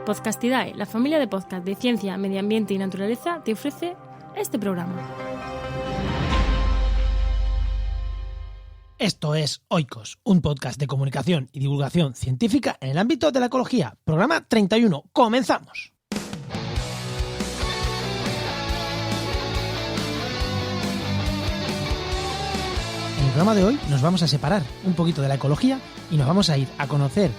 Podcastidae, la familia de podcast de ciencia, medio ambiente y naturaleza, te ofrece este programa. Esto es Oikos, un podcast de comunicación y divulgación científica en el ámbito de la ecología. Programa 31. ¡Comenzamos! En el programa de hoy nos vamos a separar un poquito de la ecología y nos vamos a ir a conocer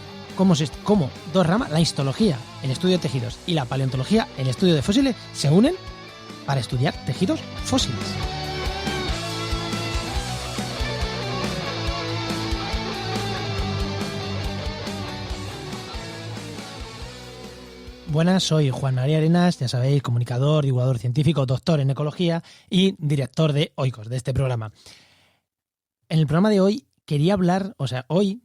cómo dos ramas, la histología, el estudio de tejidos, y la paleontología, el estudio de fósiles, se unen para estudiar tejidos fósiles. Buenas, soy Juan María Arenas, ya sabéis, comunicador, divulgador científico, doctor en ecología y director de Oikos, de este programa. En el programa de hoy quería hablar,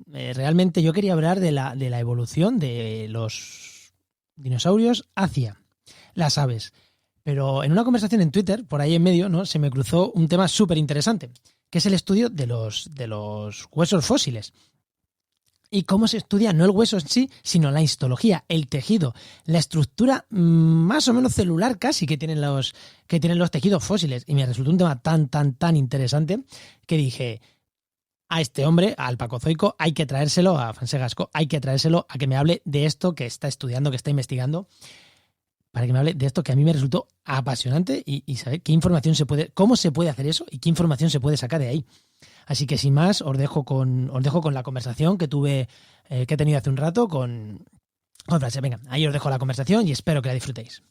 realmente yo quería hablar de la evolución de los dinosaurios hacia las aves. Pero en una conversación en Twitter, por ahí en medio, ¿no?, se me cruzó un tema súper interesante, que es el estudio de los huesos fósiles. Y cómo se estudia no el hueso en sí, sino la histología, el tejido, la estructura más o menos celular casi que tienen los tejidos fósiles. Y me resultó un tema tan interesante que dije, a este hombre, al Pacozoico, hay que traérselo, a Francesc Gascó, hay que traérselo a que me hable de esto que está estudiando, que está investigando, para que me hable de esto que a mí me resultó apasionante y saber qué información cómo se puede hacer eso y qué información se puede sacar de ahí. Así que sin más, os dejo con la conversación que he tenido hace un rato con Francesc. Venga, ahí os dejo la conversación y espero que la disfrutéis.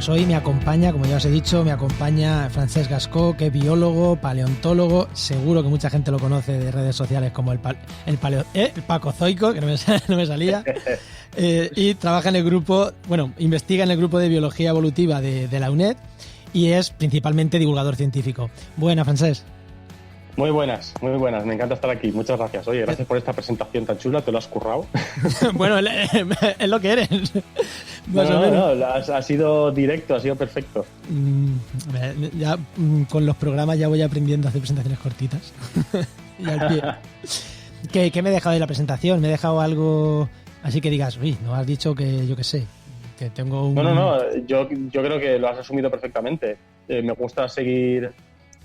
Hoy me acompaña, como ya os he dicho, Francesc Gascó, que es biólogo, paleontólogo, seguro que mucha gente lo conoce de redes sociales como el Pacozoico, que no me salía, y trabaja en el grupo, investiga en el grupo de biología evolutiva de la UNED y es principalmente divulgador científico. Buenas, Francesc. Muy buenas, me encanta estar aquí, muchas gracias. Oye, gracias por esta presentación tan chula, te lo has currado. Bueno, es lo que eres. No, ha sido directo, ha sido perfecto. Ya con los programas ya voy aprendiendo a hacer presentaciones cortitas. Y al pie. ¿Qué me he dejado de la presentación? ¿Me he dejado algo así que digas, uy, no has dicho que yo qué sé, que tengo un... No, yo creo que lo has asumido perfectamente. Me gusta seguir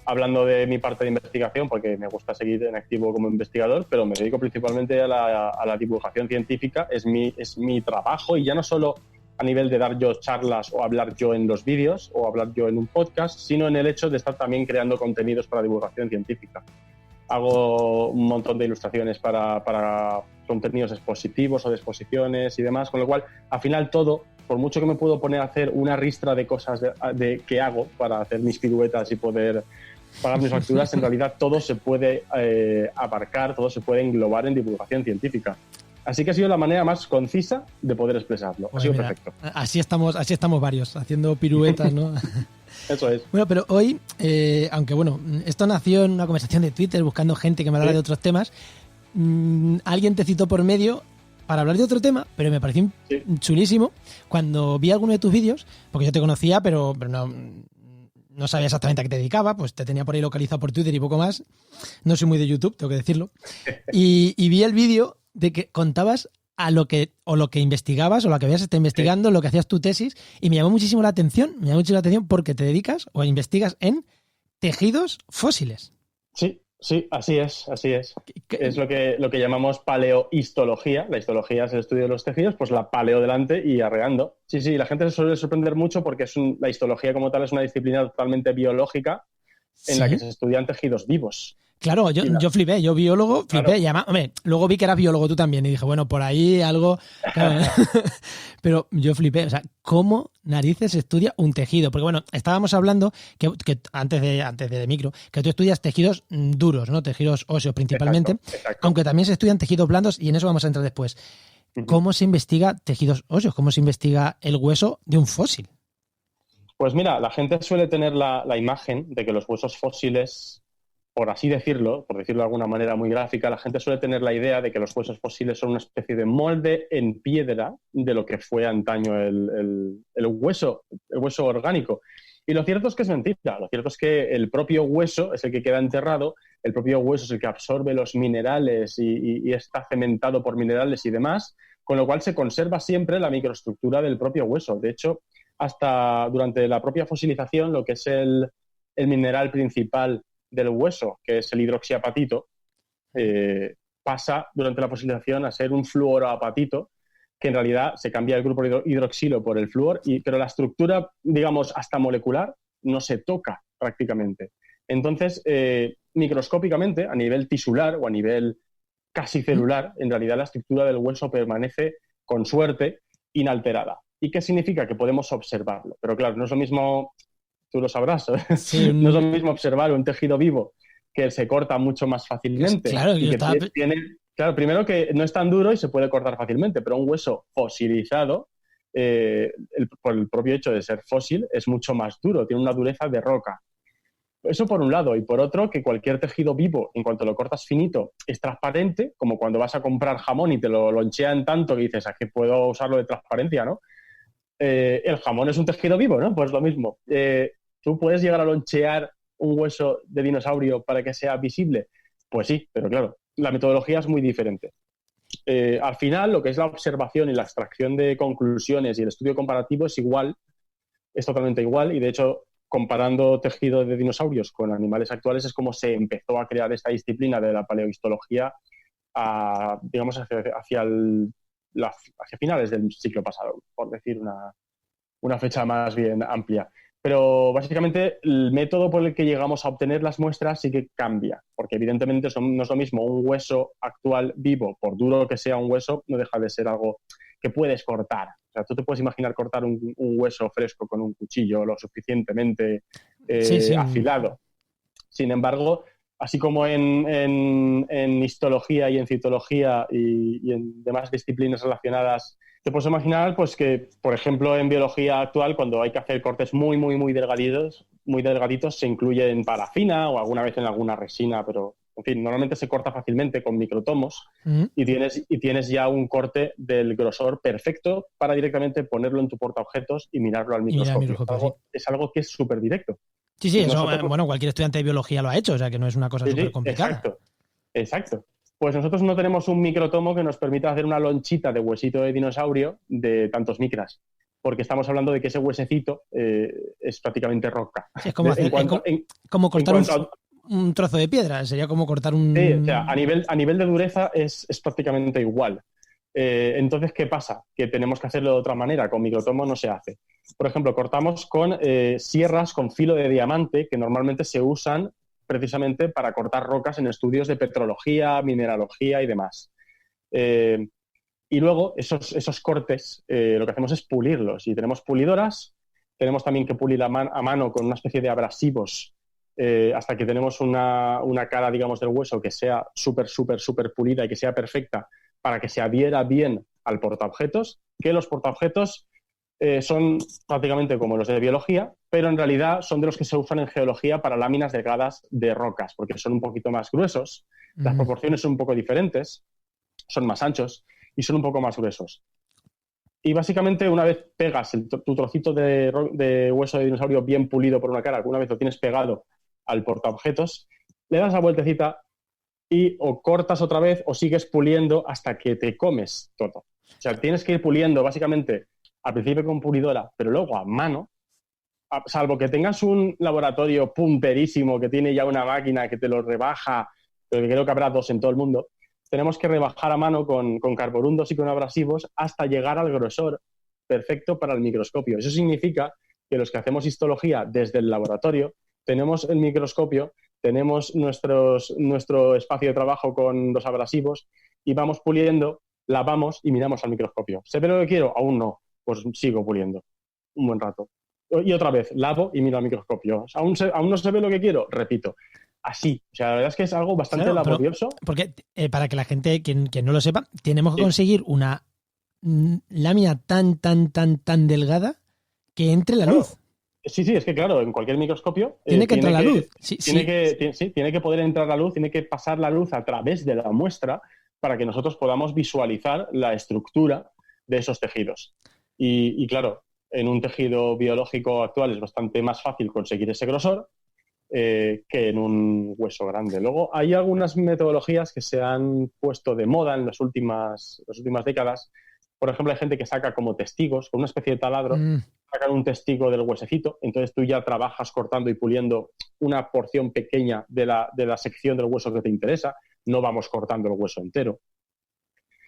hablando de mi parte de investigación porque me gusta seguir en activo como investigador, pero me dedico principalmente a la divulgación científica, es mi trabajo, y ya no solo a nivel de dar yo charlas o hablar yo en los vídeos o hablar yo en un podcast, sino en el hecho de estar también creando contenidos para divulgación científica. Hago un montón de ilustraciones para contenidos expositivos o de exposiciones y demás, con lo cual, al final todo, por mucho que me puedo poner a hacer una ristra de cosas que hago para hacer mis piruetas y poder pagar mis facturas, en realidad todo se puede abarcar, todo se puede englobar en divulgación científica. Así que ha sido la manera más concisa de poder expresarlo. Ha sido perfecto. Así estamos varios, haciendo piruetas, ¿no? Eso es. Bueno, pero hoy, aunque esto nació en una conversación de Twitter buscando gente que me hablara de otros temas, alguien te citó por medio para hablar de otro tema, pero me pareció chulísimo cuando vi alguno de tus vídeos, porque yo te conocía, pero no sabía exactamente a qué te dedicaba, pues te tenía por ahí localizado por Twitter y poco más. No soy muy de YouTube, tengo que decirlo. Y vi el vídeo de que contabas lo que investigabas o lo que habías estado investigando, lo que hacías tu tesis, y me llamó muchísimo la atención porque te dedicas o investigas en tejidos fósiles. Sí, así es. Es lo que llamamos paleohistología. La histología es el estudio de los tejidos, pues la paleo delante y arreando. Sí, la gente se suele sorprender mucho porque la histología como tal es una disciplina totalmente biológica en la que se estudian tejidos vivos. Claro, yo flipé, yo biólogo, flipé, claro. Y además, luego vi que eras biólogo tú también y dije, bueno, por ahí algo... Claro, pero yo flipé, o sea, ¿cómo narices se estudia un tejido? Porque estábamos hablando que antes de micro, que tú estudias tejidos duros, ¿no? Tejidos óseos principalmente, exacto. Aunque también se estudian tejidos blandos y en eso vamos a entrar después. ¿Cómo se investiga tejidos óseos? ¿Cómo se investiga el hueso de un fósil? Pues mira, la gente suele tener la imagen de que los huesos fósiles por así decirlo, por decirlo de alguna manera muy gráfica, la gente suele tener la idea de que los huesos fósiles son una especie de molde en piedra de lo que fue antaño el hueso orgánico. Y lo cierto es que es mentira. Lo cierto es que el propio hueso es el que queda enterrado, el propio hueso es el que absorbe los minerales y está cementado por minerales y demás, con lo cual se conserva siempre la microestructura del propio hueso. De hecho, hasta durante la propia fosilización, lo que es el mineral principal del hueso, que es el hidroxiapatito, pasa durante la fosilización a ser un fluoroapatito, que en realidad se cambia el grupo hidroxilo por el flúor, pero la estructura, digamos, hasta molecular, no se toca prácticamente. Entonces, microscópicamente, a nivel tisular o a nivel casi celular, en realidad la estructura del hueso permanece, con suerte, inalterada. ¿Y qué significa? Que podemos observarlo. Pero claro, no es lo mismo, tú lo sabrás, Sí, no es lo mismo observar un tejido vivo que se corta mucho más fácilmente. Claro, y que claro, primero que no es tan duro y se puede cortar fácilmente, pero un hueso fosilizado, por el propio hecho de ser fósil, es mucho más duro, tiene una dureza de roca. Eso por un lado. Y por otro, que cualquier tejido vivo, en cuanto lo cortas finito, es transparente, como cuando vas a comprar jamón y te lo lonchean tanto que dices, ¿a qué puedo usarlo de transparencia, no? El jamón es un tejido vivo, ¿no? Pues lo mismo. ¿Tú puedes llegar a lonchear un hueso de dinosaurio para que sea visible? Pues sí, pero claro, la metodología es muy diferente. Al final, lo que es la observación y la extracción de conclusiones y el estudio comparativo es igual, es totalmente igual, y de hecho, comparando tejido de dinosaurios con animales actuales es como se empezó a crear esta disciplina de la paleohistología digamos, hacia finales del siglo pasado, por decir una fecha más bien amplia. Pero básicamente el método por el que llegamos a obtener las muestras sí que cambia, porque evidentemente no es lo mismo un hueso actual vivo, por duro que sea un hueso, no deja de ser algo que puedes cortar. O sea, tú te puedes imaginar cortar un hueso fresco con un cuchillo lo suficientemente sí. afilado. Sin embargo, así como en histología y en citología y en demás disciplinas relacionadas, te puedes imaginar pues, que, por ejemplo, en biología actual, cuando hay que hacer cortes muy delgaditos, se incluye en parafina o alguna vez en alguna resina, pero, en fin, normalmente se corta fácilmente con microtomos y tienes ya un corte del grosor perfecto para directamente ponerlo en tu portaobjetos y mirarlo al microscopio. Es algo que es súper directo. Sí, eso, nosotros, bueno, cualquier estudiante de biología lo ha hecho, o sea que no es una cosa súper complicada. Exacto. Pues nosotros no tenemos un microtomo que nos permita hacer una lonchita de huesito de dinosaurio de tantos micras, porque estamos hablando de que ese huesecito es prácticamente roca. Sí, es como, como cortar un trozo de piedra, sería como cortar un... Sí, o sea, a nivel de dureza es prácticamente igual. Entonces, ¿qué pasa? Que tenemos que hacerlo de otra manera, con microtomo no se hace. Por ejemplo, cortamos con sierras con filo de diamante que normalmente se usan precisamente para cortar rocas en estudios de petrología, mineralogía y demás. Y luego esos cortes lo que hacemos es pulirlos. Y tenemos pulidoras, tenemos también que pulir a mano con una especie de abrasivos hasta que tenemos una cara, digamos, del hueso que sea súper pulida y que sea perfecta para que se adhiera bien al portaobjetos, que los portaobjetos son prácticamente como los de biología, pero en realidad son de los que se usan en geología para láminas delgadas de rocas, porque son un poquito más gruesos, las proporciones son un poco diferentes, son más anchos y son un poco más gruesos. Y básicamente una vez pegas tu trocito de hueso de dinosaurio bien pulido por una cara, una vez lo tienes pegado al portaobjetos, le das la vueltecita y o cortas otra vez o sigues puliendo hasta que te comes todo. O sea, tienes que ir puliendo básicamente al principio con pulidora, pero luego a mano, salvo que tengas un laboratorio punterísimo que tiene ya una máquina que te lo rebaja, pero que creo que habrá 2 en todo el mundo, tenemos que rebajar a mano con carborundos y con abrasivos hasta llegar al grosor perfecto para el microscopio. Eso significa que los que hacemos histología desde el laboratorio tenemos el microscopio, tenemos nuestro espacio de trabajo con los abrasivos y vamos puliendo, lavamos y miramos al microscopio. ¿Se ve lo que quiero? Aún no. Pues sigo puliendo un buen rato. Y otra vez, lavo y miro al microscopio. ¿Aún no se ve lo que quiero? Repito. Así. O sea, la verdad es que es algo bastante laborioso. Porque para que la gente, quien no lo sepa, tenemos que conseguir una lámina tan delgada que entre la luz. Sí, es que claro, en cualquier microscopio tiene que entrar la luz. Sí, tiene que poder entrar la luz, tiene que pasar la luz a través de la muestra para que nosotros podamos visualizar la estructura de esos tejidos. Y claro, en un tejido biológico actual es bastante más fácil conseguir ese grosor que en un hueso grande. Luego, hay algunas metodologías que se han puesto de moda en las últimas décadas. Por ejemplo, hay gente que saca como testigos, con una especie de taladro, sacan un testigo del huesecito, entonces tú ya trabajas cortando y puliendo una porción pequeña de la sección del hueso que te interesa, no vamos cortando el hueso entero.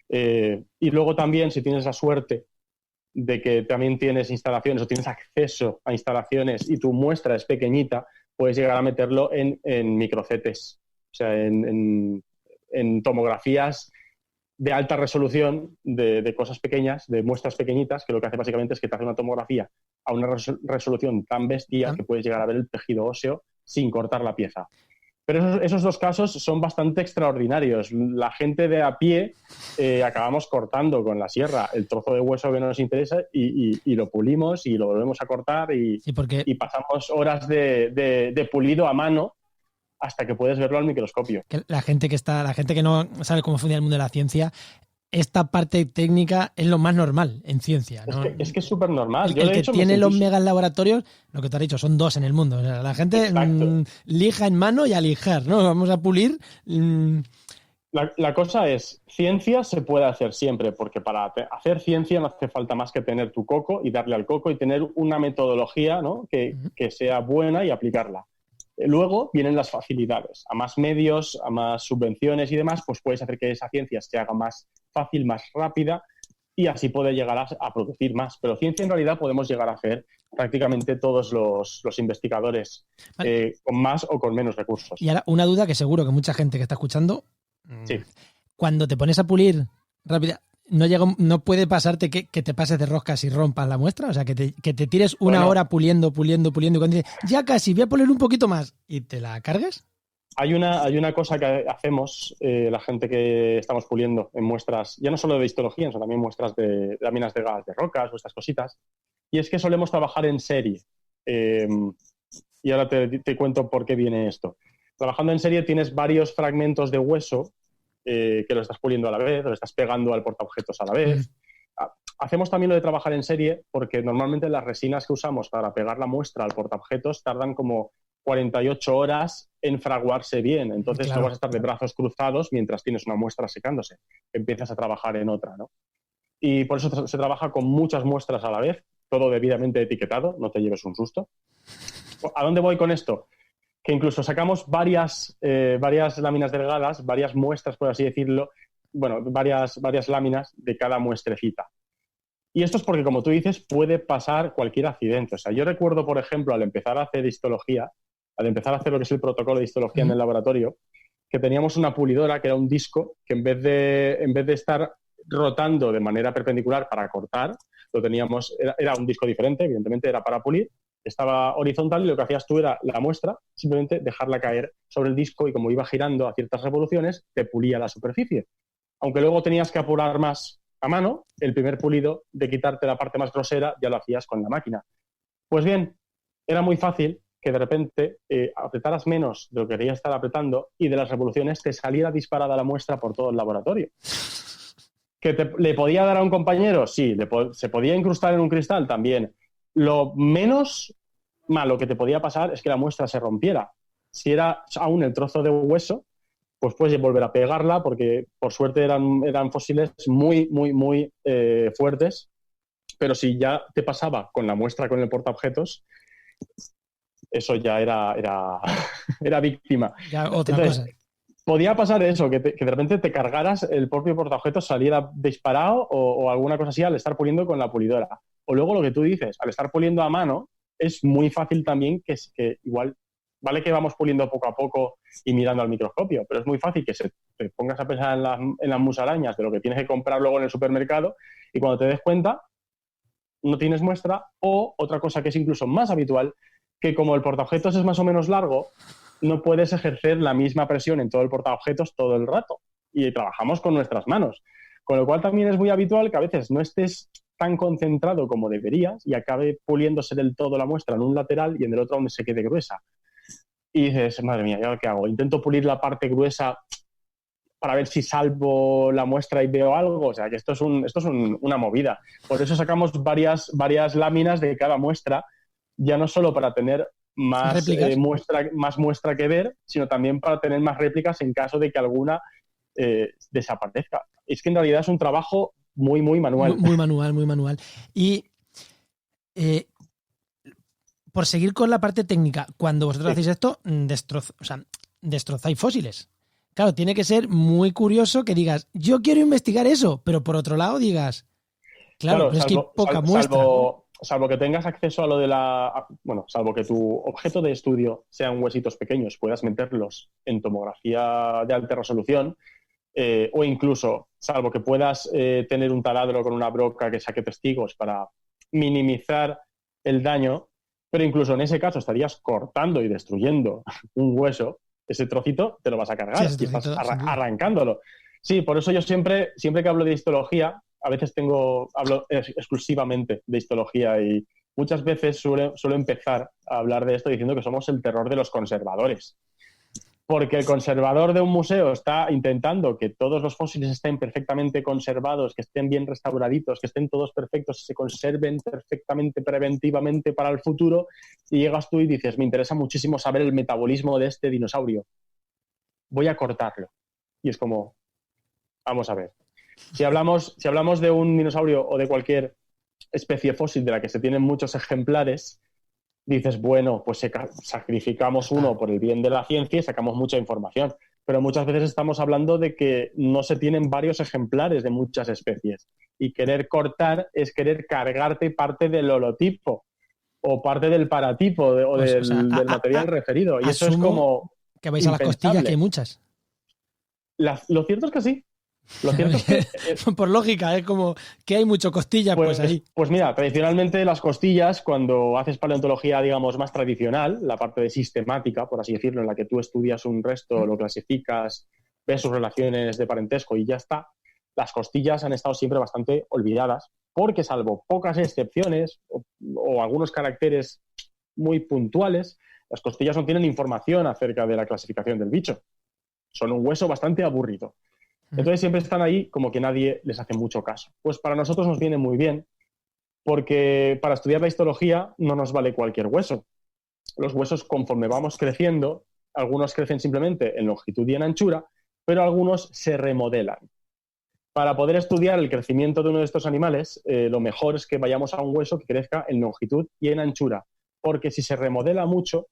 Y luego también, si tienes la suerte de que también tienes instalaciones o tienes acceso a instalaciones y tu muestra es pequeñita, puedes llegar a meterlo en microcetes, o sea, en tomografías de alta resolución de cosas pequeñas, de muestras pequeñitas, que lo que hace básicamente es que te hace una tomografía a una resolución tan bestia que puedes llegar a ver el tejido óseo sin cortar la pieza. Pero esos dos casos son bastante extraordinarios. La gente de a pie acabamos cortando con la sierra el trozo de hueso que nos interesa y lo pulimos y lo volvemos a cortar y pasamos horas de pulido a mano hasta que puedes verlo al microscopio. La gente que no sabe cómo funciona el mundo de la ciencia, esta parte técnica es lo más normal en ciencia, ¿no? Es que es súper normal. El que tiene los megas laboratorios, lo que te has dicho, son 2 en el mundo. O sea, la gente lija en mano y a lijar, ¿no? Vamos a pulir. La cosa es, ciencia se puede hacer siempre, porque para hacer ciencia no hace falta más que tener tu coco y darle al coco y tener una metodología, ¿no? que sea buena y aplicarla. Luego vienen las facilidades. A más medios, a más subvenciones y demás, pues puedes hacer que esa ciencia se haga más fácil, más rápida y así puede llegar a producir más. Pero ciencia en realidad podemos llegar a hacer prácticamente todos los investigadores, con más o con menos recursos. Y ahora una duda que seguro que mucha gente que está escuchando, sí. Cuando te pones a pulir rápida, no puede pasarte que te pases de roscas y rompas la muestra, o sea, que te tires una hora puliendo, y cuando dices, ya casi, voy a pulir un poquito más, y te la cargues. Hay una cosa que hacemos la gente que estamos puliendo en muestras, ya no solo de histología, sino también muestras de láminas de gas de rocas o estas cositas, y es que solemos trabajar en serie. Y ahora te cuento por qué viene esto. Trabajando en serie tienes varios fragmentos de hueso que lo estás puliendo a la vez, lo estás pegando al portaobjetos a la vez. Hacemos también lo de trabajar en serie porque normalmente las resinas que usamos para pegar la muestra al portaobjetos tardan como 48 horas en fraguarse bien. Entonces no vas a estar de brazos cruzados mientras tienes una muestra secándose. Empiezas a trabajar en otra, ¿no? Y por eso se trabaja con muchas muestras a la vez, todo debidamente etiquetado, no te lleves un susto. ¿A dónde voy con esto? Que incluso sacamos varias láminas delgadas, varias muestras, por así decirlo, bueno, varias láminas de cada muestrecita. Y esto es porque, como tú dices, puede pasar cualquier accidente. O sea, yo recuerdo, por ejemplo, al empezar a hacer histología, al empezar a hacer lo que es el protocolo de histología en el laboratorio, que teníamos una pulidora que era un disco que en vez de estar rotando de manera perpendicular para cortar, lo teníamos, era un disco diferente, evidentemente era para pulir, estaba horizontal y lo que hacías tú era la muestra, simplemente dejarla caer sobre el disco y como iba girando a ciertas revoluciones, te pulía la superficie. Aunque luego tenías que apurar más a mano, el primer pulido de quitarte la parte más grosera ya lo hacías con la máquina. Pues bien, era muy fácil que de repente apretaras menos de lo que querías estar apretando y de las revoluciones te saliera disparada la muestra por todo el laboratorio. ¿Que le podía dar a un compañero? Sí. ¿Se podía incrustar en un cristal? También. Lo menos malo que te podía pasar es que la muestra se rompiera. Si era aún el trozo de hueso, pues puedes volver a pegarla porque por suerte eran fósiles muy, muy, muy fuertes. Pero si ya te pasaba con la muestra con el portaobjetos, eso ya era víctima. Ya otra Entonces, cosa. Podía pasar eso, que de repente te cargaras el propio portaobjetos, saliera disparado o alguna cosa así al estar puliendo con la pulidora. O luego lo que tú dices, al estar puliendo a mano, es muy fácil también que igual, vale que vamos puliendo poco a poco y mirando al microscopio, pero es muy fácil que te pongas a pensar en las musarañas de lo que tienes que comprar luego en el supermercado y cuando te des cuenta no tienes muestra, o otra cosa que es incluso más habitual, que como el portaobjetos es más o menos largo, no puedes ejercer la misma presión en todo el portaobjetos todo el rato y trabajamos con nuestras manos. Con lo cual también es muy habitual que a veces no estés tan concentrado como deberías y acabe puliéndose del todo la muestra en un lateral y en el otro donde se quede gruesa. Y dices, madre mía, ¿ya qué hago? Intento pulir la parte gruesa para ver si salvo la muestra y veo algo. O sea, que esto es una movida. Por eso sacamos varias láminas de cada muestra, ya no solo para tener más muestra que ver, sino también para tener más réplicas en caso de que alguna desaparezca. Es que en realidad es un trabajo muy, muy manual. Muy manual. Y por seguir con la parte técnica, cuando vosotros hacéis esto, destrozáis fósiles. Claro, tiene que ser muy curioso que digas, yo quiero investigar eso, pero por otro lado digas, claro, pero es que hay poca muestra. Salvo que tengas acceso a lo de salvo que tu objeto de estudio sean huesitos pequeños, puedas meterlos en tomografía de alta resolución, o incluso, salvo que puedas tener un taladro con una broca que saque testigos para minimizar el daño, pero incluso en ese caso estarías cortando y destruyendo un hueso. Ese trocito te lo vas a cargar y estás arrancándolo. Sí, por eso yo siempre que hablo de histología, a veces hablo exclusivamente de histología y muchas veces suelo empezar a hablar de esto diciendo que somos el terror de los conservadores. Porque el conservador de un museo está intentando que todos los fósiles estén perfectamente conservados, que estén bien restauraditos, que estén todos perfectos, se conserven perfectamente preventivamente para el futuro, y llegas tú y dices, me interesa muchísimo saber el metabolismo de este dinosaurio. Voy a cortarlo. Y es como, vamos a ver. Si hablamos de un dinosaurio o de cualquier especie fósil de la que se tienen muchos ejemplares, dices, bueno, pues sacrificamos uno por el bien de la ciencia y sacamos mucha información. Pero muchas veces estamos hablando de que no se tienen varios ejemplares de muchas especies. Y querer cortar es querer cargarte parte del holotipo o parte del paratipo del material referido. Y eso es como que vais a las costillas, que hay muchas. Lo cierto es que sí. Lo cierto es que, por lógica, es como que hay mucho costillas, pues ahí. Pues mira, tradicionalmente las costillas, cuando haces paleontología, digamos, más tradicional, la parte de sistemática, por así decirlo, en la que tú estudias un resto, lo clasificas, ves sus relaciones de parentesco y ya está, las costillas han estado siempre bastante olvidadas, porque salvo pocas excepciones o algunos caracteres muy puntuales, las costillas no tienen información acerca de la clasificación del bicho. Son un hueso bastante aburrido. Entonces siempre están ahí como que nadie les hace mucho caso. Pues para nosotros nos viene muy bien, porque para estudiar la histología no nos vale cualquier hueso. Los huesos, conforme vamos creciendo, algunos crecen simplemente en longitud y en anchura, pero algunos se remodelan. Para poder estudiar el crecimiento de uno de estos animales, lo mejor es que vayamos a un hueso que crezca en longitud y en anchura, porque si se remodela mucho,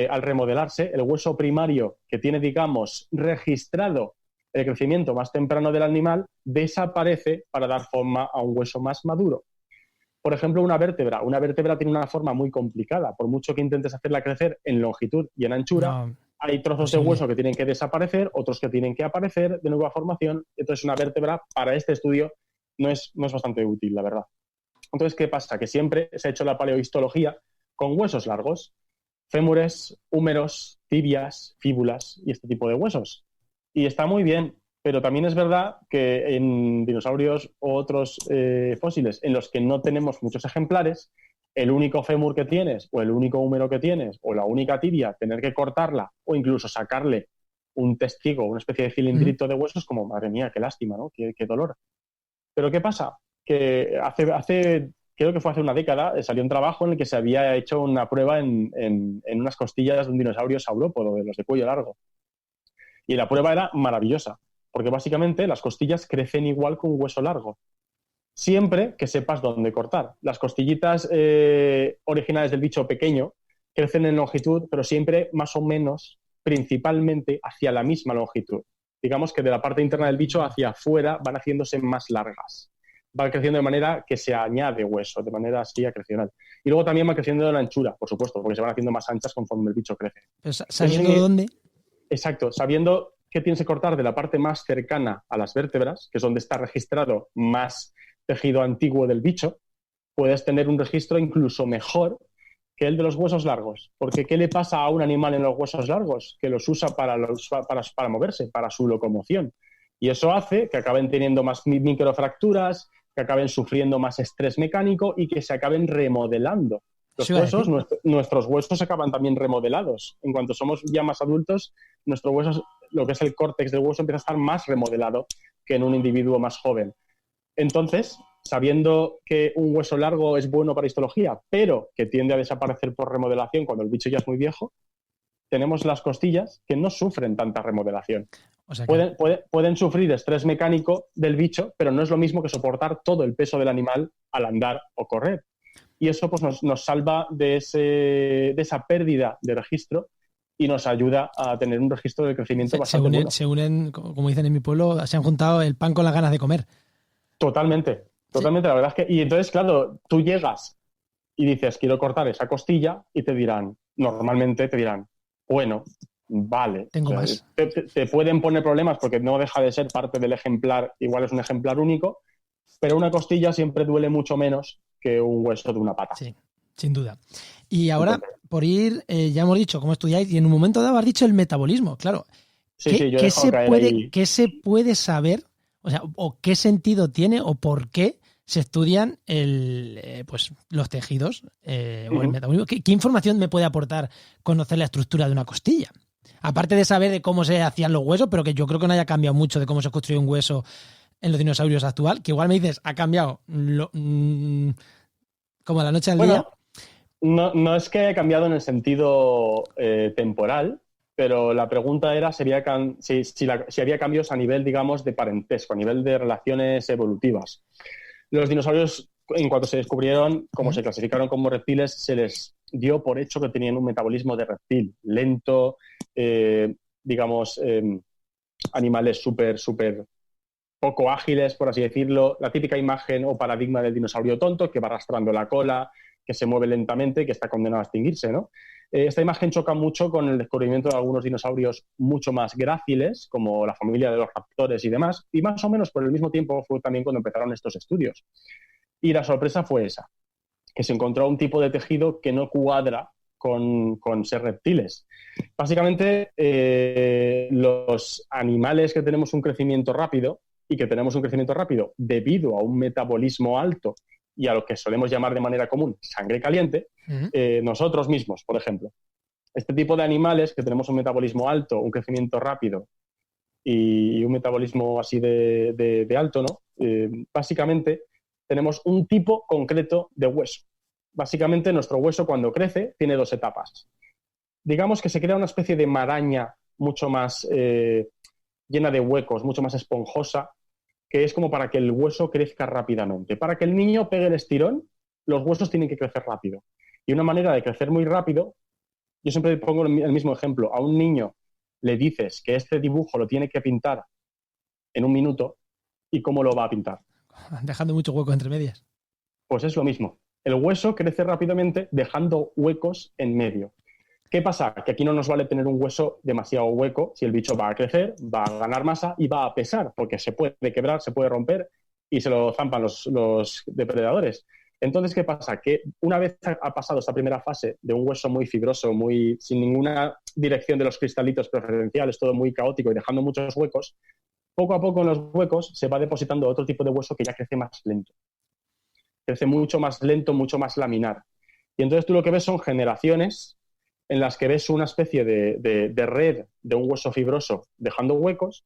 al remodelarse, el hueso primario que tiene, digamos, registrado el crecimiento más temprano del animal desaparece para dar forma a un hueso más maduro. Por ejemplo, una vértebra. Una vértebra tiene una forma muy complicada. Por mucho que intentes hacerla crecer en longitud y en anchura, hay trozos de hueso que tienen que desaparecer, otros que tienen que aparecer de nueva formación. Entonces, una vértebra para este estudio no es bastante útil, la verdad. Entonces, ¿qué pasa? Que siempre se ha hecho la paleohistología con huesos largos. Fémures, húmeros, tibias, fíbulas y este tipo de huesos. Y está muy bien, pero también es verdad que en dinosaurios u otros fósiles en los que no tenemos muchos ejemplares, el único fémur que tienes o el único húmero que tienes o la única tibia, tener que cortarla o incluso sacarle un testigo, una especie de cilindrito de huesos, como, madre mía, qué lástima, ¿no? Qué dolor. Pero ¿qué pasa? Que creo que fue hace una década, salió un trabajo en el que se había hecho una prueba en unas costillas de un dinosaurio saurópodo, de los de cuello largo. Y la prueba era maravillosa, porque básicamente las costillas crecen igual que un hueso largo, siempre que sepas dónde cortar. Las costillitas originales del bicho pequeño crecen en longitud, pero siempre más o menos, principalmente hacia la misma longitud. Digamos que de la parte interna del bicho hacia afuera van haciéndose más largas. Van creciendo de manera que se añade hueso, de manera así acrecional. Y luego también van creciendo en la anchura, por supuesto, porque se van haciendo más anchas conforme el bicho crece. Pero ¿sabiendo dónde? Exacto, sabiendo qué tienes que cortar de la parte más cercana a las vértebras, que es donde está registrado más tejido antiguo del bicho, puedes tener un registro incluso mejor que el de los huesos largos. Porque ¿qué le pasa a un animal en los huesos largos? Que los usa para moverse, para su locomoción. Y eso hace que acaben teniendo más microfracturas, que acaben sufriendo más estrés mecánico y que se acaben remodelando. Los Sí, huesos, nuestros huesos acaban también remodelados. En cuanto somos ya más adultos, nuestro hueso, lo que es el córtex del hueso, empieza a estar más remodelado que en un individuo más joven. Entonces, sabiendo que un hueso largo es bueno para histología, pero que tiende a desaparecer por remodelación cuando el bicho ya es muy viejo, tenemos las costillas que no sufren tanta remodelación. O sea que... Pueden sufrir estrés mecánico del bicho, pero no es lo mismo que soportar todo el peso del animal al andar o correr. Y eso pues, nos salva de esa pérdida de registro y nos ayuda a tener un registro de crecimiento bastante bueno. Se unen, como dicen en mi pueblo, se han juntado el pan con las ganas de comer. Totalmente, Sí. la verdad es que... Y entonces, claro, tú llegas y dices, quiero cortar esa costilla, y normalmente te dirán, bueno, vale. Tengo más. Te pueden poner problemas porque no deja de ser parte del ejemplar, igual es un ejemplar único, pero una costilla siempre duele mucho menos que un hueso de una pata. Sí, sin duda. Y ahora, por ir, ya hemos dicho cómo estudiáis y en un momento dado has dicho el metabolismo, claro. ¿Qué se puede saber, o sea, o qué sentido tiene o por qué se estudian pues, los tejidos o el metabolismo? ¿Qué información me puede aportar conocer la estructura de una costilla? Aparte de saber de cómo se hacían los huesos, pero que yo creo que no haya cambiado mucho de cómo se construye un hueso en los dinosaurios actual, que igual me dices, ha cambiado como la noche al día. No es que haya cambiado en el sentido temporal, pero la pregunta era si había cambios a nivel, digamos, de parentesco, a nivel de relaciones evolutivas. Los dinosaurios, en cuanto se descubrieron, como se clasificaron como reptiles, se les dio por hecho que tenían un metabolismo de reptil, lento, animales súper poco ágiles, por así decirlo. La típica imagen o paradigma del dinosaurio tonto que va arrastrando la cola, que se mueve lentamente, que está condenado a extinguirse, ¿no? Esta imagen choca mucho con el descubrimiento de algunos dinosaurios mucho más gráciles, como la familia de los raptores y demás, y más o menos por el mismo tiempo fue también cuando empezaron estos estudios. Y la sorpresa fue esa, que se encontró un tipo de tejido que no cuadra con ser reptiles. Básicamente, los animales que tenemos un crecimiento rápido, y que tenemos un crecimiento rápido debido a un metabolismo alto y a lo que solemos llamar de manera común sangre caliente, nosotros mismos, por ejemplo. Este tipo de animales que tenemos un metabolismo alto, un crecimiento rápido y un metabolismo así de alto, ¿no? Básicamente tenemos un tipo concreto de hueso. Básicamente nuestro hueso cuando crece tiene dos etapas. Digamos que se crea una especie de maraña mucho más llena de huecos, mucho más esponjosa, que es como para que el hueso crezca rápidamente. Para que el niño pegue el estirón, los huesos tienen que crecer rápido. Y una manera de crecer muy rápido, yo siempre pongo el mismo ejemplo, a un niño le dices que este dibujo lo tiene que pintar en 1 minuto, ¿y cómo lo va a pintar? Dejando muchos huecos entre medias. Pues es lo mismo. El hueso crece rápidamente dejando huecos en medio. ¿Qué pasa? Que aquí no nos vale tener un hueso demasiado hueco si el bicho va a crecer, va a ganar masa y va a pesar, porque se puede quebrar, se puede romper y se lo zampan los depredadores. Entonces, ¿qué pasa? Que una vez ha pasado esta primera fase de un hueso muy fibroso, sin ninguna dirección de los cristalitos preferenciales, todo muy caótico y dejando muchos huecos, poco a poco en los huecos se va depositando otro tipo de hueso que ya crece más lento. Crece mucho más lento, mucho más laminar. Y entonces tú lo que ves son generaciones en las que ves una especie de red de un hueso fibroso dejando huecos.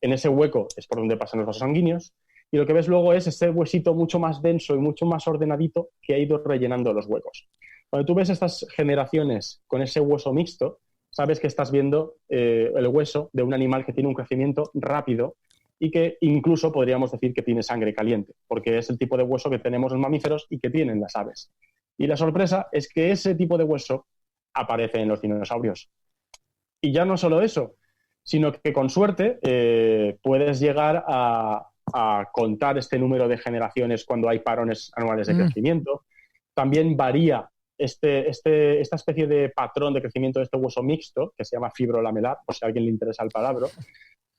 En ese hueco es por donde pasan los vasos sanguíneos. Y lo que ves luego es ese huesito mucho más denso y mucho más ordenadito que ha ido rellenando los huecos. Cuando tú ves estas generaciones con ese hueso mixto, sabes que estás viendo el hueso de un animal que tiene un crecimiento rápido y que incluso podríamos decir que tiene sangre caliente, porque es el tipo de hueso que tenemos los mamíferos y que tienen las aves. Y la sorpresa es que ese tipo de hueso aparece en los dinosaurios. Y ya no solo eso, sino que con suerte puedes llegar a contar este número de generaciones cuando hay parones anuales de crecimiento. También varía esta especie de patrón de crecimiento de este hueso mixto, que se llama fibrolamelar, por si a alguien le interesa el palabra.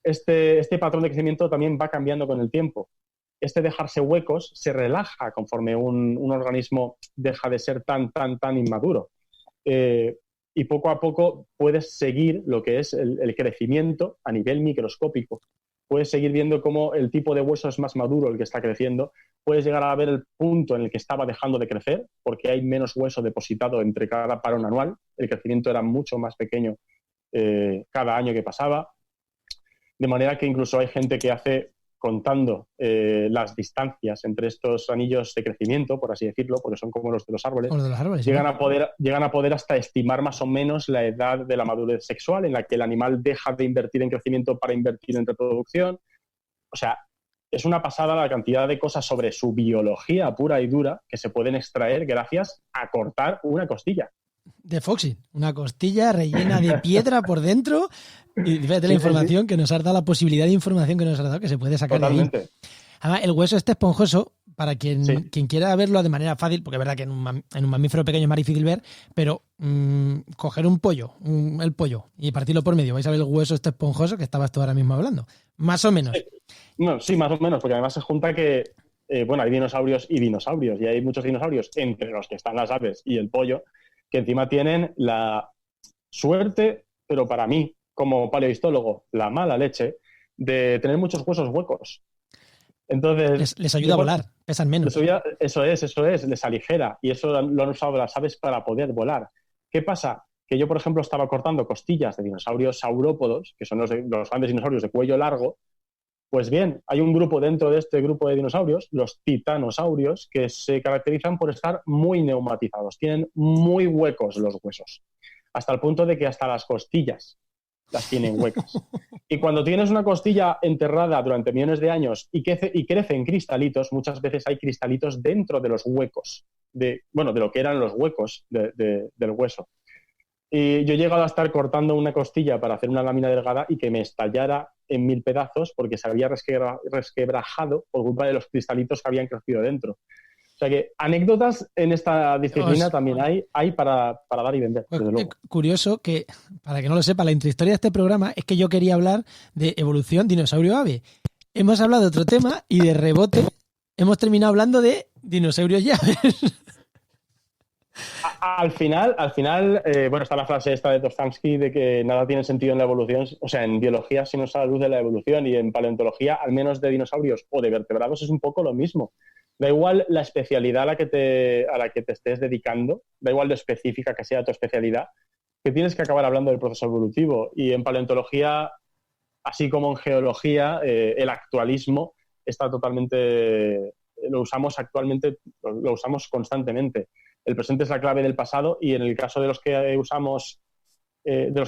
Este patrón de crecimiento también va cambiando con el tiempo. Dejarse huecos se relaja conforme un organismo deja de ser tan inmaduro. Y poco a poco puedes seguir lo que es el crecimiento a nivel microscópico. puedes seguir viendo cómo el tipo de hueso es más maduro, el que está creciendo. Puedes llegar a ver el punto en el que estaba dejando de crecer, porque hay menos hueso depositado entre cada parón anual. El crecimiento era mucho más pequeño cada año que pasaba. De manera que incluso hay gente que hace, contando las distancias entre estos anillos de crecimiento, por así decirlo, porque son como los de los árboles, llegan a poder hasta estimar más o menos la edad de la madurez sexual en la que el animal deja de invertir en crecimiento para invertir en reproducción. O sea, es una pasada la cantidad de cosas sobre su biología pura y dura que se pueden extraer gracias a cortar una costilla. De Foxy, una costilla rellena de piedra por dentro. Y fíjate la información que nos ha dado, la posibilidad de información que nos ha dado, que se puede sacar Totalmente. de ahí. Además, el hueso este esponjoso, para quien quiera verlo de manera fácil, porque es verdad que en un mamífero pequeño es más difícil ver, pero coger un pollo, el pollo, y partirlo por medio, vais a ver el hueso este esponjoso que estabas tú ahora mismo hablando. Más o menos. Sí, más o menos, porque además se junta que, hay dinosaurios y dinosaurios, y hay muchos dinosaurios, entre los que están las aves y el pollo, que encima tienen la suerte, pero para mí, como paleohistólogo, la mala leche, de tener muchos huesos huecos. Entonces, les ayuda a volar, pesan menos. Eso es, les aligera, y eso lo han usado las aves para poder volar. ¿Qué pasa? Que yo, por ejemplo, estaba cortando costillas de dinosaurios saurópodos, que son los grandes dinosaurios de cuello largo. Pues bien, hay un grupo dentro de este grupo de dinosaurios, los titanosaurios, que se caracterizan por estar muy neumatizados, tienen muy huecos los huesos, hasta el punto de que hasta las costillas las tienen huecas. Y cuando tienes una costilla enterrada durante millones de años y crece en cristalitos, muchas veces hay cristalitos dentro de los huecos, de lo que eran los huecos del hueso. Y yo he llegado a estar cortando una costilla para hacer una lámina delgada y que me estallara en 1000 pedazos porque se había resquebrajado por culpa de los cristalitos que habían crecido dentro. O sea que anécdotas en esta disciplina también hay para dar y vender, desde luego. Curioso que, para que no lo sepa, la intrahistoria de este programa es que yo quería hablar de evolución dinosaurio-ave. Hemos hablado de otro tema y de rebote hemos terminado hablando de dinosaurios y aves. Al final, está la frase esta de Dostoevsky de que nada tiene sentido en la evolución, o sea, en biología si no es a la luz de la evolución, y en paleontología, al menos de dinosaurios o de vertebrados, es un poco lo mismo. Da igual la especialidad a la que te estés dedicando, da igual lo específica que sea tu especialidad, que tienes que acabar hablando del proceso evolutivo. Y en paleontología, así como en geología, el actualismo está totalmente... Lo usamos actualmente, lo usamos constantemente. El presente es la clave del pasado, y en el caso de los que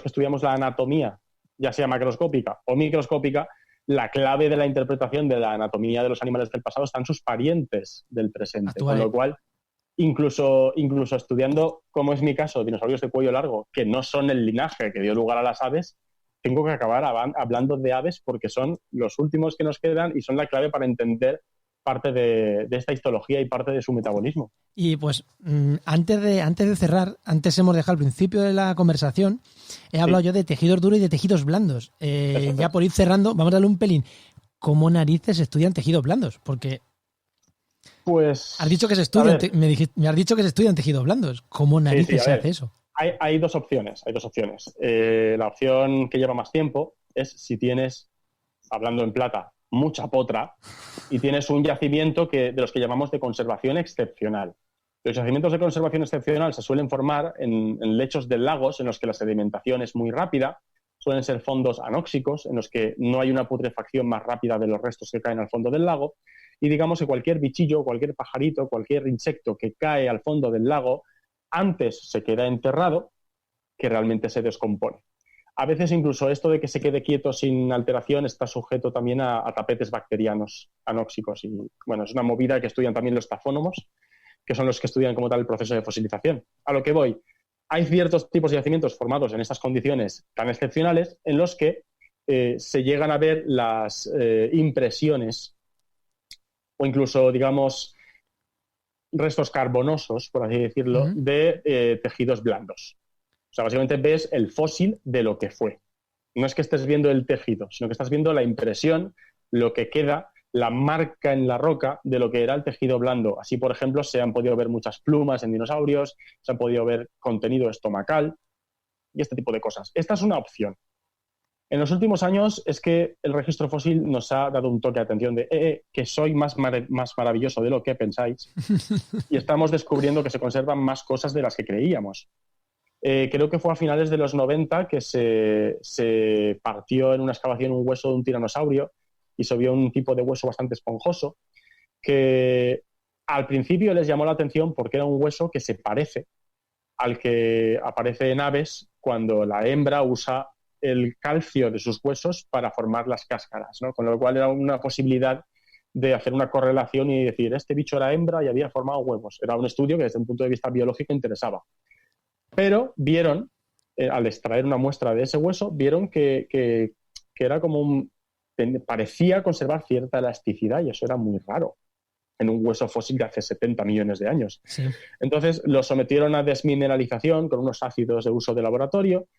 estudiamos la anatomía, ya sea macroscópica o microscópica, la clave de la interpretación de la anatomía de los animales del pasado están sus parientes del presente. Actual. Con lo cual, incluso estudiando, como es mi caso, dinosaurios de cuello largo, que no son el linaje que dio lugar a las aves, tengo que acabar hablando de aves porque son los últimos que nos quedan y son la clave para entender parte de esta histología y parte de su metabolismo. Y pues antes de cerrar, antes hemos dejado al principio de la conversación, he hablado yo de tejidos duros y de tejidos blandos. Ya por ir cerrando, vamos a darle un pelín. ¿Cómo narices estudian tejidos blandos? Porque pues has dicho que se estudian, me has dicho que se estudian tejidos blandos. ¿Cómo narices se hace eso? Hay dos opciones. La opción que lleva más tiempo es si tienes, hablando en plata, mucha potra, y tienes un yacimiento de los que llamamos de conservación excepcional. Los yacimientos de conservación excepcional se suelen formar en lechos de lagos en los que la sedimentación es muy rápida, suelen ser fondos anóxicos en los que no hay una putrefacción más rápida de los restos que caen al fondo del lago, y digamos que cualquier bichillo, cualquier pajarito, cualquier insecto que cae al fondo del lago antes se queda enterrado que realmente se descompone. A veces incluso esto de que se quede quieto sin alteración está sujeto también a tapetes bacterianos anóxicos. Y bueno, es una movida que estudian también los tafónomos, que son los que estudian como tal el proceso de fosilización. A lo que voy, hay ciertos tipos de yacimientos formados en estas condiciones tan excepcionales en los que se llegan a ver las impresiones o incluso, digamos, restos carbonosos, por así decirlo, de tejidos blandos. O sea, básicamente ves el fósil de lo que fue. No es que estés viendo el tejido, sino que estás viendo la impresión, lo que queda, la marca en la roca de lo que era el tejido blando. Así, por ejemplo, se han podido ver muchas plumas en dinosaurios, se han podido ver contenido estomacal y este tipo de cosas. Esta es una opción. En los últimos años es que el registro fósil nos ha dado un toque de atención de que soy más maravilloso de lo que pensáis y estamos descubriendo que se conservan más cosas de las que creíamos. Creo que fue a finales de los 90 que se partió en una excavación un hueso de un tiranosaurio y se vio un tipo de hueso bastante esponjoso que al principio les llamó la atención porque era un hueso que se parece al que aparece en aves cuando la hembra usa el calcio de sus huesos para formar las cáscaras, ¿no? Con lo cual era una posibilidad de hacer una correlación y decir, este bicho era hembra y había formado huevos. Era un estudio que desde un punto de vista biológico interesaba. Pero vieron, al extraer una muestra de ese hueso, vieron que era como parecía conservar cierta elasticidad y eso era muy raro en un hueso fósil de hace 70 millones de años. Sí. Entonces lo sometieron a desmineralización con unos ácidos de uso de laboratorio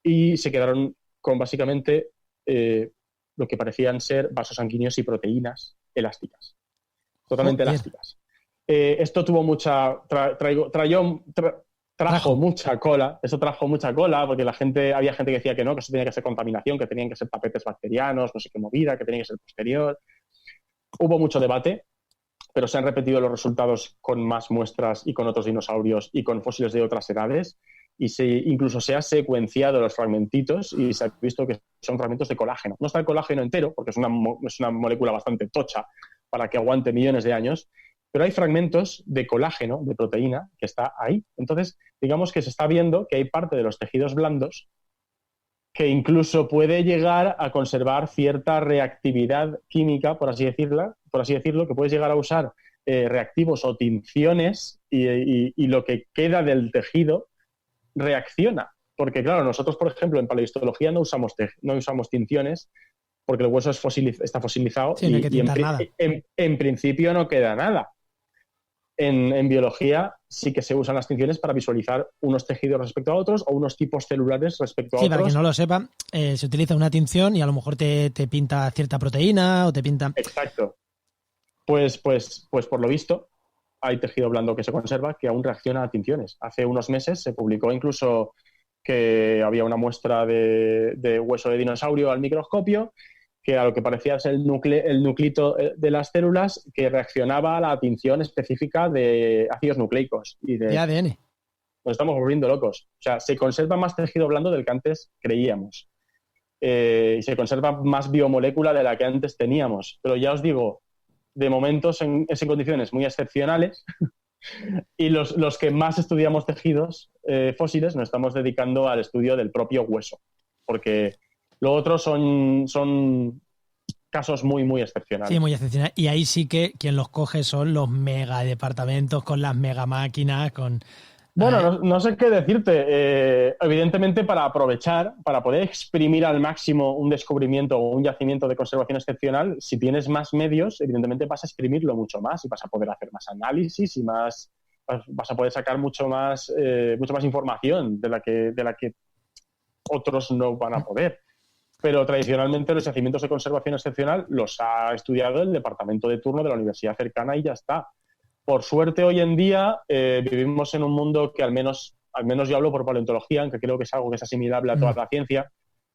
y se quedaron con básicamente lo que parecían ser vasos sanguíneos y proteínas elásticas, totalmente elásticas. Esto tuvo trajo mucha cola. Eso trajo mucha cola porque había gente que decía que no, que eso tenía que ser contaminación, que tenían que ser tapetes bacterianos, no sé qué movida, que tenía que ser posterior. Hubo mucho debate, pero se han repetido los resultados con más muestras y con otros dinosaurios y con fósiles de otras edades y incluso se ha secuenciado los fragmentitos y se ha visto que son fragmentos de colágeno. No está el colágeno entero porque es una molécula bastante tocha para que aguante millones de años, pero hay fragmentos de colágeno, de proteína, que está ahí. Entonces, digamos que se está viendo que hay parte de los tejidos blandos que incluso puede llegar a conservar cierta reactividad química, por así decirlo, que puedes llegar a usar reactivos o tinciones y lo que queda del tejido reacciona. Porque, claro, nosotros, por ejemplo, en paleohistología no usamos tinciones porque el hueso está fosilizado sí, no hay que tintar nada. En principio no queda nada. En biología sí que se usan las tinciones para visualizar unos tejidos respecto a otros o unos tipos celulares respecto a otros. Sí, para quien no lo sepa, se utiliza una tinción y a lo mejor te pinta cierta proteína o te pinta... Exacto. Pues por lo visto hay tejido blando que se conserva que aún reacciona a tinciones. Hace unos meses se publicó incluso que había una muestra de hueso de dinosaurio al microscopio que a lo que parecía ser el nuclito de las células que reaccionaba a la tinción específica de ácidos nucleicos. Y de ADN. Nos estamos volviendo locos. O sea, se conserva más tejido blando del que antes creíamos. Y se conserva más biomolécula de la que antes teníamos. Pero ya os digo, de momento es en condiciones muy excepcionales y los que más estudiamos tejidos fósiles nos estamos dedicando al estudio del propio hueso. Porque... Lo otro son casos muy, muy excepcionales. Sí, muy excepcionales. Y ahí sí que quien los coge son los mega departamentos con las mega máquinas, con... Bueno, no sé qué decirte. Evidentemente, para poder exprimir al máximo un descubrimiento o un yacimiento de conservación excepcional, si tienes más medios, evidentemente vas a exprimirlo mucho más y vas a poder hacer más análisis y vas a poder sacar mucha más información de la que otros no van a poder. Pero tradicionalmente los yacimientos de conservación excepcional los ha estudiado el departamento de turno de la universidad cercana y ya está. Por suerte, hoy en día vivimos en un mundo que al menos yo hablo por paleontología, aunque creo que es algo que es asimilable a toda la ciencia.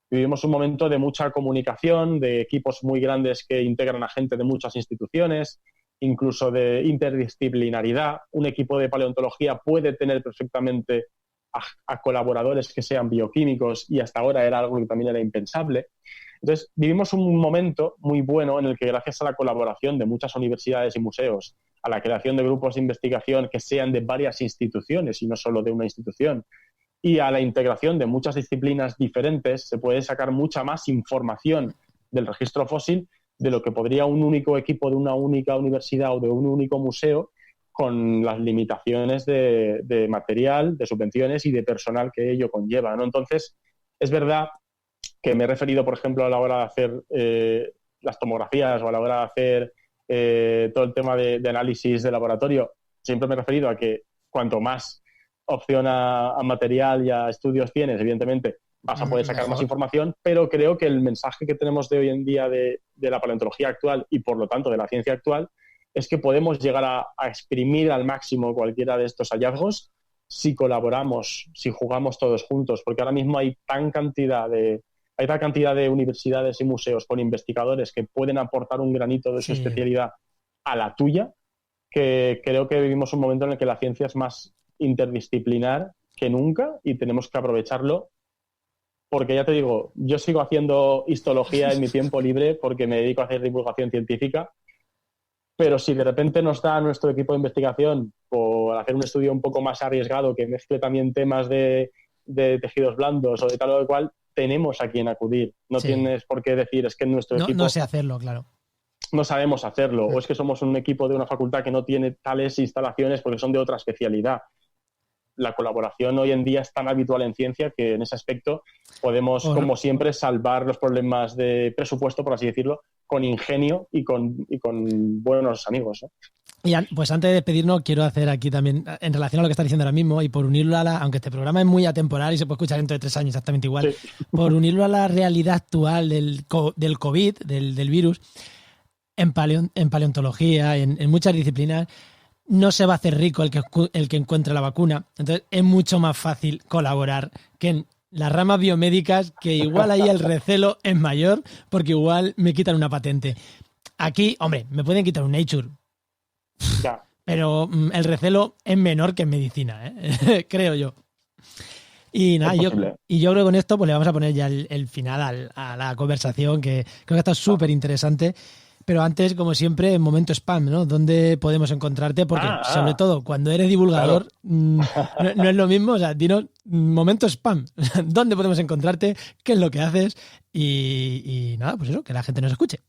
Vivimos un momento de mucha comunicación, de equipos muy grandes que integran a gente de muchas instituciones, incluso de interdisciplinaridad. Un equipo de paleontología puede tener perfectamente a colaboradores que sean bioquímicos y hasta ahora era algo que también era impensable. Entonces, vivimos un momento muy bueno en el que gracias a la colaboración de muchas universidades y museos, a la creación de grupos de investigación que sean de varias instituciones y no solo de una institución, y a la integración de muchas disciplinas diferentes, se puede sacar mucha más información del registro fósil de lo que podría un único equipo de una única universidad o de un único museo con las limitaciones de material, de subvenciones y de personal que ello conlleva, ¿no? Entonces, es verdad que me he referido, por ejemplo, a la hora de hacer las tomografías o a la hora de hacer todo el tema de análisis de laboratorio, siempre me he referido a que cuanto más opción a material y a estudios tienes, evidentemente vas a poder sacar más información, pero creo que el mensaje que tenemos de hoy en día de la paleontología actual y, por lo tanto, de la ciencia actual, es que podemos llegar a exprimir al máximo cualquiera de estos hallazgos si colaboramos, si jugamos todos juntos, porque ahora mismo hay hay tal cantidad de universidades y museos con investigadores que pueden aportar un granito de su especialidad a la tuya, que creo que vivimos un momento en el que la ciencia es más interdisciplinar que nunca y tenemos que aprovecharlo, porque ya te digo, yo sigo haciendo histología en mi tiempo libre porque me dedico a hacer divulgación científica, pero si de repente nos da nuestro equipo de investigación por hacer un estudio un poco más arriesgado que mezcle también temas de tejidos blandos o de tal o de cual, tenemos a quien acudir. No tienes por qué decir, es que nuestro equipo... No sé hacerlo, claro. No sabemos hacerlo, o es que somos un equipo de una facultad que no tiene tales instalaciones porque son de otra especialidad. La colaboración hoy en día es tan habitual en ciencia que en ese aspecto podemos, como siempre, salvar los problemas de presupuesto, por así decirlo, con ingenio y con buenos amigos, ¿no? Y pues antes de despedirnos, quiero hacer aquí también, en relación a lo que estás diciendo ahora mismo, y por unirlo aunque este programa es muy atemporal y se puede escuchar dentro de 3 años exactamente igual, por unirlo a la realidad actual del COVID, del virus, en paleontología, en muchas disciplinas, no se va a hacer rico el que encuentre la vacuna. Entonces es mucho más fácil colaborar que en las ramas biomédicas, que igual ahí el recelo es mayor porque igual me quitan una patente. Aquí, hombre, me pueden quitar un Nature, ya, pero el recelo es menor que en medicina, creo yo. Y nada, yo creo que con esto pues le vamos a poner ya el final a la conversación, que creo que ha estado súper interesante. Pero antes, como siempre, en momento spam, ¿no? ¿Dónde podemos encontrarte? Porque, sobre todo, cuando eres divulgador, claro. no es lo mismo. O sea, dinos, momento spam. ¿Dónde podemos encontrarte? ¿Qué es lo que haces? Y nada, pues eso, que la gente nos escuche.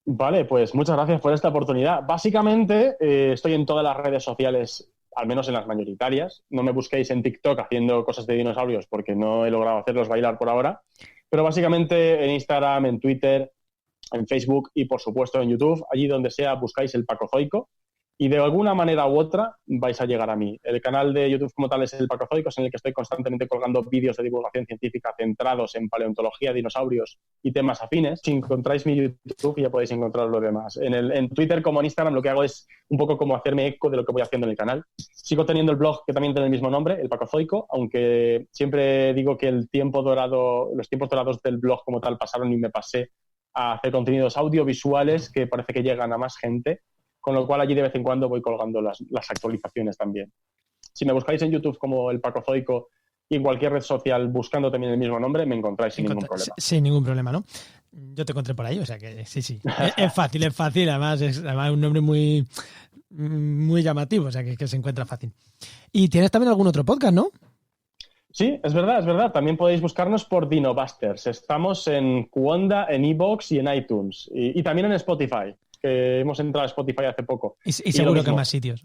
Vale, pues muchas gracias por esta oportunidad. Básicamente, estoy en todas las redes sociales, al menos en las mayoritarias. No me busquéis en TikTok haciendo cosas de dinosaurios porque no he logrado hacerlos bailar por ahora. Pero básicamente en Instagram, en Twitter, en Facebook y, por supuesto, en YouTube. Allí donde sea buscáis el Pacozoico y de alguna manera u otra vais a llegar a mí. El canal de YouTube como tal es el Pacozoico, es en el que estoy constantemente colgando vídeos de divulgación científica centrados en paleontología, dinosaurios y temas afines. Si encontráis mi YouTube ya podéis encontrar lo demás. En Twitter como en Instagram lo que hago es un poco como hacerme eco de lo que voy haciendo en el canal. Sigo teniendo el blog que también tiene el mismo nombre, el Pacozoico, aunque siempre digo que los tiempos dorados del blog como tal pasaron y me pasé a hacer contenidos audiovisuales que parece que llegan a más gente, con lo cual allí de vez en cuando voy colgando las actualizaciones también. Si me buscáis en YouTube como el Pacozoico y en cualquier red social buscando también el mismo nombre, me encontráis sin ningún problema. Sin ningún problema, ¿no? Yo te encontré por ahí, o sea que sí. es fácil, además es un nombre muy, muy llamativo, o sea que se encuentra fácil. Y tienes también algún otro podcast, ¿no? Sí, es verdad. También podéis buscarnos por Dinobusters. Estamos en Cuonda, en iVoox y en iTunes. Y también en Spotify, que hemos entrado a Spotify hace poco. Y seguro que en más sitios.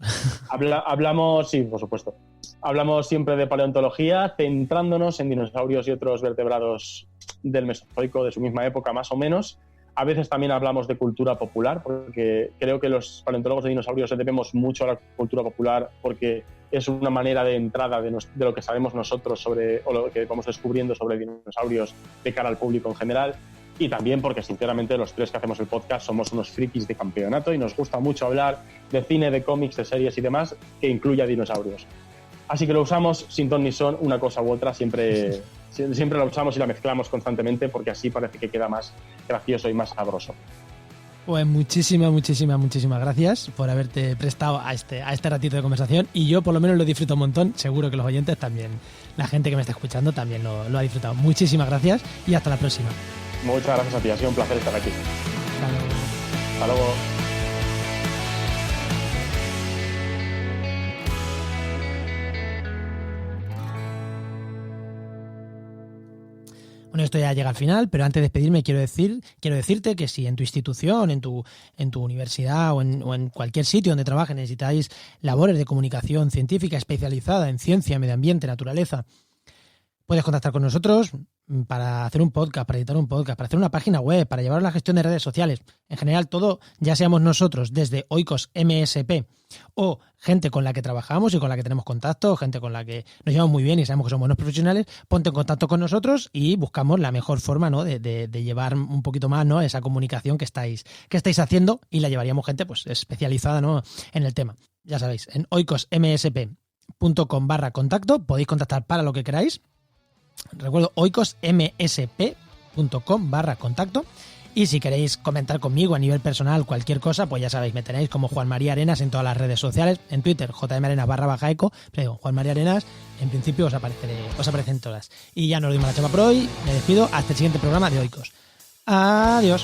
Hablamos, sí, por supuesto. Hablamos siempre de paleontología, centrándonos en dinosaurios y otros vertebrados del Mesozoico, de su misma época más o menos. A veces también hablamos de cultura popular, porque creo que los paleontólogos de dinosaurios le debemos mucho a la cultura popular, porque es una manera de entrada de lo que sabemos nosotros sobre, o lo que vamos descubriendo sobre dinosaurios de cara al público en general. Y también porque, sinceramente, los tres que hacemos el podcast somos unos frikis de campeonato y nos gusta mucho hablar de cine, de cómics, de series y demás que incluya dinosaurios. Así que lo usamos sin ton ni son, una cosa u otra, siempre la usamos y la mezclamos constantemente porque así parece que queda más gracioso y más sabroso. Pues muchísimas gracias por haberte prestado a este ratito de conversación, y yo por lo menos lo disfruto un montón, seguro que los oyentes también, la gente que me está escuchando también lo ha disfrutado. Muchísimas gracias y hasta la próxima. Muchas gracias a ti, ha sido un placer estar aquí. Hasta luego. Bueno, esto ya llega al final, pero antes de despedirme quiero decirte que si en tu institución, en tu universidad o en cualquier sitio donde trabajes necesitáis labores de comunicación científica especializada en ciencia, medio ambiente, naturaleza, puedes contactar con nosotros para hacer un podcast, para editar un podcast, para hacer una página web, para llevar la gestión de redes sociales. En general, todo, ya seamos nosotros desde Oikos MSP o gente con la que trabajamos y con la que tenemos contacto, gente con la que nos llevamos muy bien y sabemos que son buenos profesionales, ponte en contacto con nosotros y buscamos la mejor forma, ¿no?, de llevar un poquito más, ¿no?, esa comunicación que estáis haciendo, y la llevaríamos gente pues especializada, ¿no?, en el tema. Ya sabéis, en oikosmsp.com/contacto podéis contactar para lo que queráis. Recuerdo, oikosmsp.com. oikos.com/contacto. Y si queréis comentar conmigo a nivel personal cualquier cosa, pues ya sabéis, me tenéis como Juan María Arenas en todas las redes sociales, en Twitter, jmarenas_eco, pero Juan María Arenas, en principio os aparecen todas. Y ya nos dimos la chapa por hoy, me despido, hasta el siguiente programa de Oikos. Adiós.